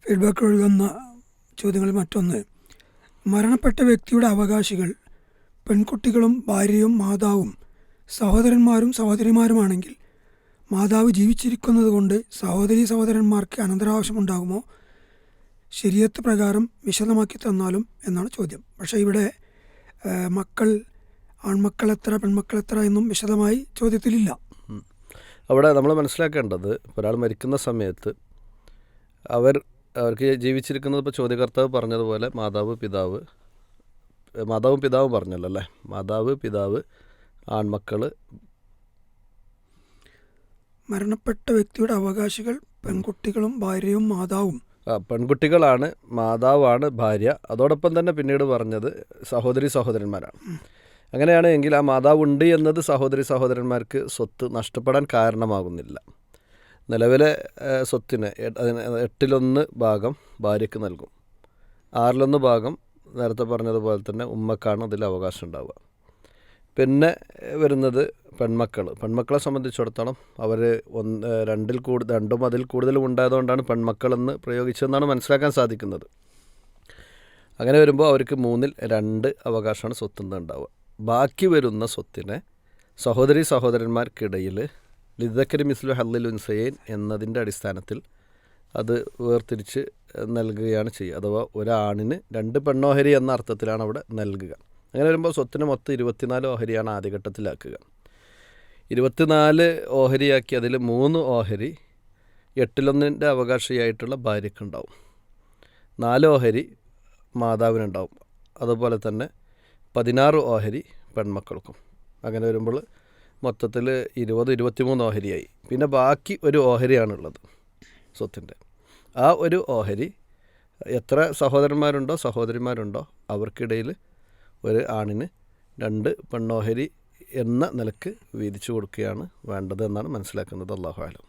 Feedback ഒഴുകുന്ന ചോദ്യങ്ങളിൽ മറ്റൊന്ന്, മരണപ്പെട്ട വ്യക്തിയുടെ അവകാശികൾ പെൺകുട്ടികളും ഭാര്യയും മാതാവും സഹോദരന്മാരും സഹോദരിമാരുമാണെങ്കിൽ മാതാവ് ജീവിച്ചിരിക്കുന്നത് കൊണ്ട് സഹോദരന്മാർക്ക് അനന്തരാവകാശമുണ്ടാകുമോ? ശരീഅത്ത് പ്രകാരം വിശദമാക്കി തന്നാലും എന്നാണ് ചോദ്യം. പക്ഷേ ഇവിടെ മക്കൾ, ആൺമക്കൾ എത്ര പെൺമക്കൾ എത്ര എന്നും വിശദമായി ചോദ്യത്തിലില്ല. അവിടെ നമ്മൾ മനസ്സിലാക്കേണ്ടത്, ഒരാൾ മരിക്കുന്ന സമയത്ത് അവർക്ക് ജീവിച്ചിരിക്കുന്നത്, ഇപ്പോൾ ചോദ്യകർത്താവ് പറഞ്ഞതുപോലെ മാതാവും പിതാവും പറഞ്ഞല്ലോ അല്ലേ, മാതാവ്, പിതാവ്, ആൺമക്കൾ. മരണപ്പെട്ട വ്യക്തിയുടെ അവകാശികൾ പെൺകുട്ടികളും ഭാര്യയും മാതാവും. പെൺകുട്ടികളാണ്, മാതാവാണ് ഭാര്യ. അതോടൊപ്പം തന്നെ പിന്നീട് പറഞ്ഞത് സഹോദരന്മാരാണ്. അങ്ങനെയാണ് എങ്കിൽ ആ മാതാവ് ഉണ്ട് എന്നത് സഹോദരന്മാർക്ക് സ്വത്ത് നഷ്ടപ്പെടാൻ കാരണമാകുന്നില്ല. നിലവിലെ സ്വത്തിന് 8/1 ഭാഗം ഭാര്യയ്ക്ക് നൽകും. 6/1 ഭാഗം നേരത്തെ പറഞ്ഞതുപോലെ തന്നെ ഉമ്മക്കാണ് അതിൽ അവകാശം ഉണ്ടാവുക. പിന്നെ വരുന്നത് പെൺമക്കളെ സംബന്ധിച്ചിടത്തോളം അവർ 2 അതിൽ കൂടുതലും ഉണ്ടായതുകൊണ്ടാണ് പെൺമക്കളെന്ന് പ്രയോഗിച്ചതെന്നാണ് മനസ്സിലാക്കാൻ സാധിക്കുന്നത്. അങ്ങനെ വരുമ്പോൾ അവർക്ക് 3/2 അവകാശമാണ് സ്വത്തുനിന്ന് ഉണ്ടാവുക. ബാക്കി വരുന്ന സ്വത്തിനെ സഹോദരന്മാർക്കിടയിൽ ലിദക്കരി മിസ്ലു ഹല്ലിൽ ഉൻസയൈൻ എന്നതിൻ്റെ അടിസ്ഥാനത്തിൽ അത് വേർതിരിച്ച് നൽകുകയാണ് ചെയ്യുക. അഥവാ ഒരാണിന് 2 പെണ്ണോഹരി എന്ന അർത്ഥത്തിലാണ് അവിടെ നൽകുക. അങ്ങനെ വരുമ്പോൾ സ്വത്തിന് മൊത്തം 24 ഓഹരിയാണ് ആദ്യഘട്ടത്തിലാക്കുക. 24 ഓഹരിയാക്കി അതിൽ 3 ഓഹരി 8/1 അവകാശിയായിട്ടുള്ള ഭാര്യയ്ക്കുണ്ടാവും, 4 ഓഹരി മാതാവിനുണ്ടാവും, അതുപോലെ തന്നെ 16 ഓഹരി പെൺമക്കൾക്കും. അങ്ങനെ വരുമ്പോൾ മൊത്തത്തിൽ 23 ഓഹരിയായി. പിന്നെ ബാക്കി ഒരു ഓഹരിയാണുള്ളത് സ്വത്തിൻ്റെ. ആ ഒരു ഓഹരി എത്ര സഹോദരന്മാരുണ്ടോ അവർക്കിടയിൽ ഒരു ആണിന് 2 പെണ്ണോഹരി എന്ന നിലക്ക് വീതിച്ചു കൊടുക്കുകയാണ് വേണ്ടത് എന്നാണ് മനസ്സിലാക്കുന്നത്. അല്ലാഹു അഅലം.